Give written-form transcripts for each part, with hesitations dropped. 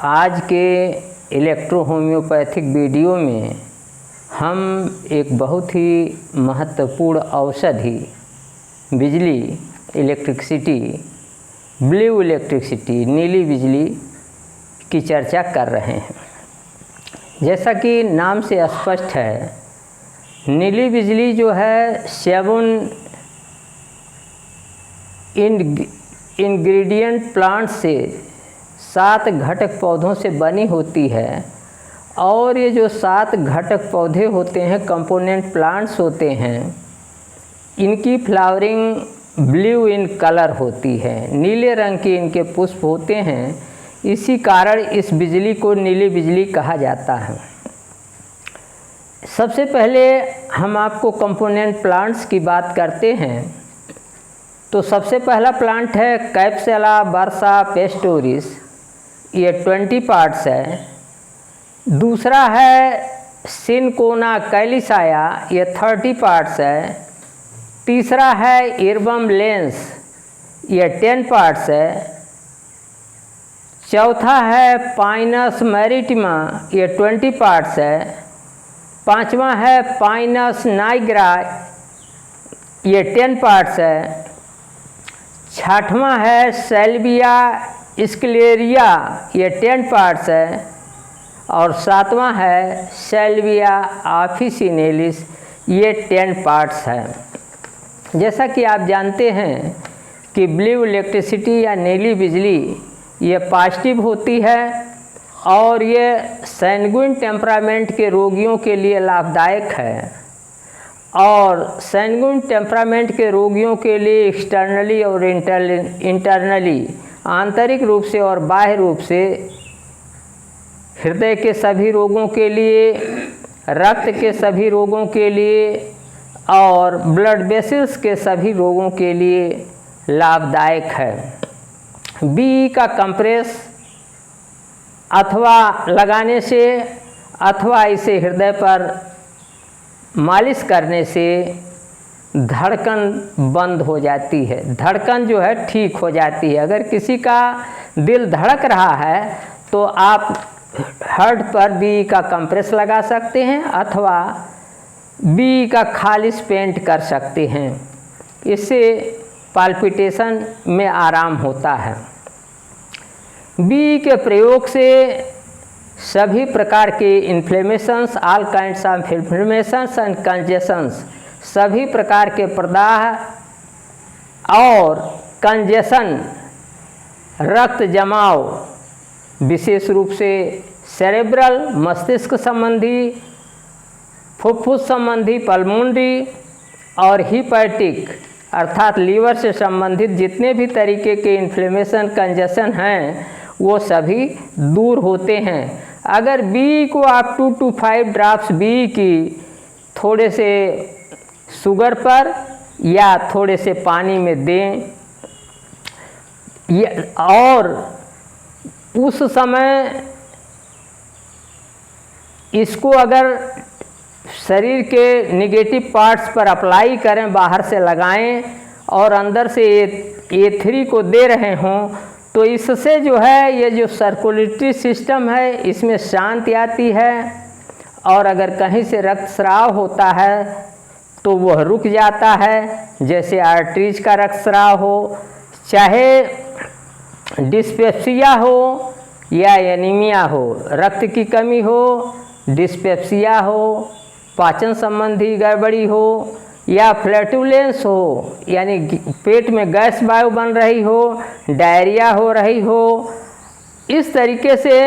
आज के electro homeopathic video में हम एक बहुत ही महत्वपूर्ण औषधि बिजली इलेक्ट्रिसिटी ब्लू इलेक्ट्रिसिटी नीली बिजली की चर्चा कर रहे हैं। जैसा कि नाम से स्पष्ट है, नीली बिजली जो है 7 इंग्रेडिएंट प्लांट से 7 घटक पौधों से बनी होती है और ये जो 7 घटक पौधे होते हैं, कंपोनेंट प्लांट्स होते हैं, इनकी फ्लावरिंग ब्लू इन कलर होती है, नीले रंग के इनके पुष्प होते हैं। इसी कारण इस बिजली को नीली बिजली कहा जाता है। सबसे पहले हम आपको कंपोनेंट प्लांट्स की बात करते हैं तो सबसे पहला प्लांट है कैप्सुला बर्सा पेस्टोरिस, ये 20 पार्ट्स है। दूसरा है सिनकोना कैलिसाया, ये 30 पार्ट्स है। तीसरा है इर्बम लेंस, ये 10 पार्ट्स है। चौथा है पाइनस मैरिटिमा, ये 20 पार्ट्स है। पांचवा है पाइनस नाइग्रा, ये 10 पार्ट्स है। छठवां है सेल्विया स्क्लेरिया, ये 10 पार्ट्स है। और सातवां है सेल्विया ऑफिसिनेलिस, ये 10 पार्ट्स है। जैसा कि आप जानते हैं कि ब्लू इलेक्ट्रिसिटी या नीली बिजली ये पॉजिटिव होती है और ये सैंगुइन टेम्परामेंट के रोगियों के लिए लाभदायक है। और सैंगुइन टेम्परामेंट के रोगियों के लिए एक्सटर्नली और इंटरनली आंतरिक रूप से और बाह्य रूप से हृदय के सभी रोगों के लिए, रक्त के सभी रोगों के लिए और ब्लड वेसल्स के सभी रोगों के लिए लाभदायक है। बी का कंप्रेस अथवा लगाने से अथवा इसे हृदय पर मालिश करने से धड़कन बंद हो जाती है, धड़कन जो है ठीक हो जाती है। अगर किसी का दिल धड़क रहा है तो आप हार्ट पर बी का कंप्रेस लगा सकते हैं अथवा बी का खालिश पेंट कर सकते हैं। इससे पाल्पिटेशन में आराम होता है। बी के प्रयोग से सभी प्रकार के inflammations, all kinds of inflammations and congestions, सभी प्रकार के प्रदाह और कंजेशन, रक्त जमाव, विशेष रूप से सेरेब्रल मस्तिष्क संबंधी, फुफ्फुस संबंधी पल्मोनरी और हिपैटिक अर्थात लीवर से संबंधित जितने भी तरीके के इन्फ्लेमेशन कंजेशन हैं वो सभी दूर होते हैं। अगर बी को आप 2 to 5 ड्रॉप्स बी की थोड़े से शुगर पर या थोड़े से पानी में दें और उस समय इसको अगर शरीर के नेगेटिव पार्ट्स पर अप्लाई करें, बाहर से लगाएं और अंदर से A3 को दे रहे हों तो इससे जो है ये जो सर्कुलेटरी सिस्टम है इसमें शांति आती है और अगर कहीं से रक्तस्राव होता है तो वह रुक जाता है। जैसे आर्टरीज का रक्तस्राव हो, चाहे डिस्पेप्सिया हो या एनीमिया हो, रक्त की कमी हो, डिस्पेप्सिया हो, पाचन संबंधी गड़बड़ी हो या फ्लैटुलेंस हो यानी पेट में गैस वायु बन रही हो, डायरिया हो रही हो, इस तरीके से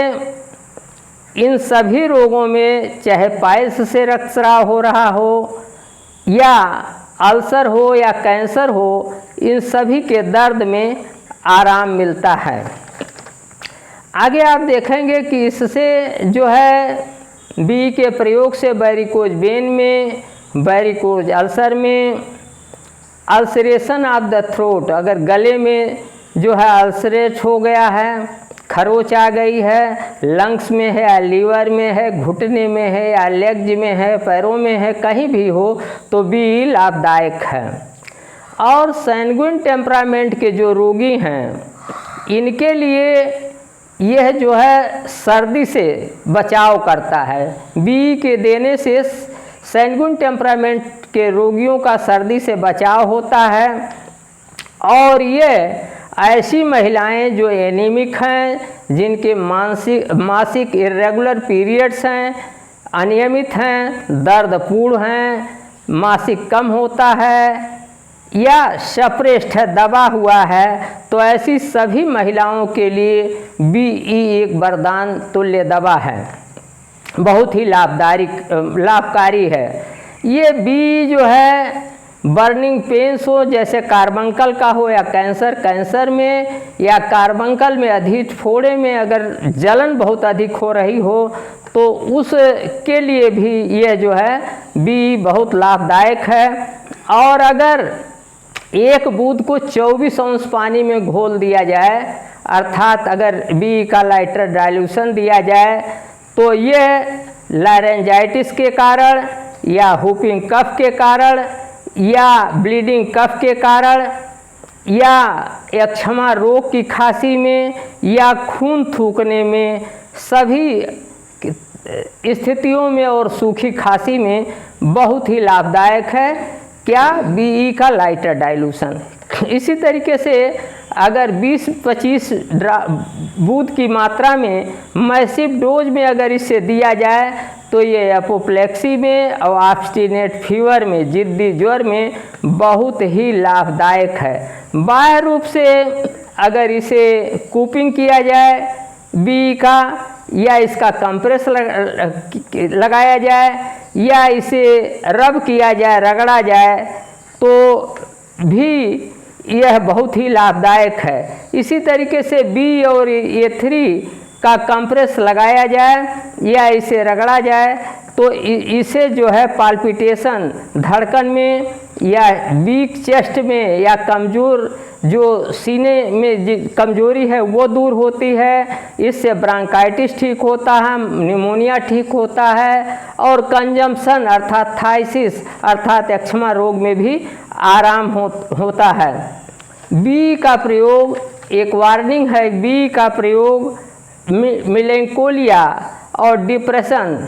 इन सभी रोगों में चाहे पाइल्स से रक्तस्राव हो रहा हो या अल्सर हो या कैंसर हो, इन सभी के दर्द में आराम मिलता है। आगे आप देखेंगे कि इससे जो है बी के प्रयोग से वेरिकोज वेन में, वेरिकोज अल्सर में, अल्सरेशन ऑफ द थ्रोट, अगर गले में जो है अल्सरेट हो गया है, खरोच आ गई है, लंग्स में है या लीवर में है, घुटने में है या लेग्स में है, पैरों में है, कहीं भी हो तो बी लाभदायक है। और सैंगुइन टेम्परामेंट के जो रोगी हैं इनके लिए यह जो है सर्दी से बचाव करता है। बी के देने से सैंगुइन टेम्परामेंट के रोगियों का सर्दी से बचाव होता है। और ये ऐसी महिलाएं जो एनीमिक हैं, जिनके मासिक इर्रेगुलर पीरियड्स हैं, अनियमित हैं, दर्दपूर्ण हैं, मासिक कम होता है या सप्रेस्ड है, दबा हुआ है, तो ऐसी सभी महिलाओं के लिए BE एक वरदान तुल्य दवा है, बहुत ही लाभकारी है। ये बी जो है बर्निंग पेन्स हो, जैसे कार्बंकल का हो या कैंसर में, या कार्बंकल में अधिक फोड़े में अगर जलन बहुत अधिक हो रही हो, तो उसके लिए भी यह जो है बी बहुत लाभदायक है। और अगर एक बूंद को 24 अंश पानी में घोल दिया जाए, अर्थात अगर बी का लाइटर डाइल्यूशन दिया जाए, तो ये लारेंजाइटिस के कारण या हुपिंग कफ के कारण या ब्लीडिंग कफ के कारण या एक्जिमा रोग की खांसी में या खून थूकने में, सभी स्थितियों में और सूखी खांसी में बहुत ही लाभदायक है क्या, BE का लाइटर डाइल्यूशन। इसी तरीके से अगर 20-25 बूंद की मात्रा में मैसिव डोज में अगर इसे दिया जाए, तो ये एपोप्लेक्सी में और ऑब्स्टिनेट फीवर में, जिद्दी ज्वर में बहुत ही लाभदायक है। बाह्य रूप से अगर इसे कूपिंग किया जाए BE का, या इसका कंप्रेस लगाया जाए, या इसे रब किया जाए, रगड़ा जाए, तो भी यह बहुत ही लाभदायक है। इसी तरीके से बी और A3 का कंप्रेस लगाया जाए या इसे रगड़ा जाए, तो इसे जो है पाल्पिटेशन, धड़कन में या वीक चेस्ट में या कमज़ोर जो सीने में कमजोरी है वो दूर होती है। इससे ब्रांकाइटिस ठीक होता है, निमोनिया ठीक होता है, और कंजम्पशन अर्थात थाइसिस अर्थात एक्जिमा रोग में भी आराम होता है। बी का प्रयोग, एक वार्निंग है, बी का प्रयोग मेलेंकोलिया और डिप्रेशन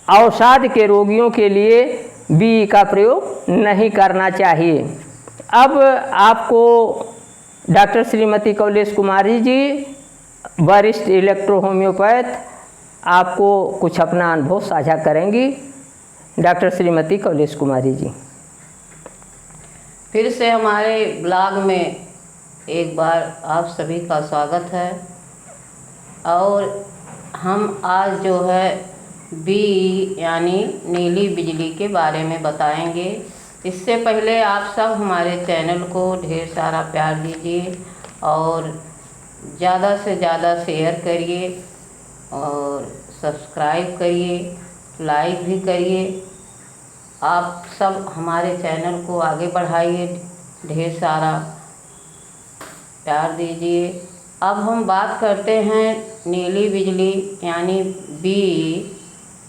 अवसाद के रोगियों के लिए बी का प्रयोग नहीं करना चाहिए। अब आपको डॉक्टर श्रीमती कौलेश कुमारी जी, वरिष्ठ इलेक्ट्रो होम्योपैथ, आपको कुछ अपना अनुभव साझा करेंगी। डॉक्टर श्रीमती कौलेश कुमारी जी। फिर से हमारे ब्लॉग में एक बार आप सभी का स्वागत है। और हम आज जो है बी यानी नीली बिजली के बारे में बताएंगे। इससे पहले आप सब हमारे चैनल को ढेर सारा प्यार दीजिए और ज़्यादा से ज़्यादा शेयर करिए और सब्सक्राइब करिए, लाइक भी करिए। आप सब हमारे चैनल को आगे बढ़ाइए, ढेर सारा प्यार दीजिए। अब हम बात करते हैं नीली बिजली यानी बी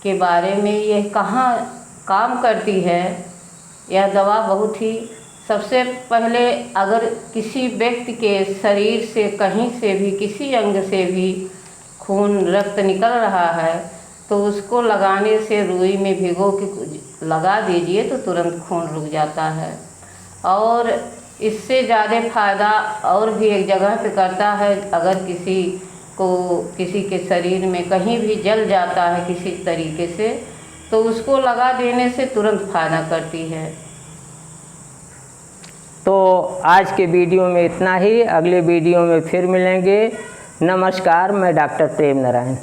के बारे में। यह कहाँ काम करती है, यह दवा बहुत ही, सबसे पहले अगर किसी व्यक्ति के शरीर से कहीं से भी, किसी अंग से भी खून रक्त निकल रहा है, तो उसको लगाने से रुई में भिगो के लगा दीजिए तो तुरंत खून रुक जाता है। और इससे ज़्यादा फ़ायदा और भी एक जगह पे करता है। अगर किसी के शरीर में कहीं भी जल जाता है किसी तरीके से, तो उसको लगा देने से तुरंत फ़ायदा करती है। तो आज के वीडियो में इतना ही, अगले वीडियो में फिर मिलेंगे। नमस्कार, मैं डॉक्टर प्रेम नारायण।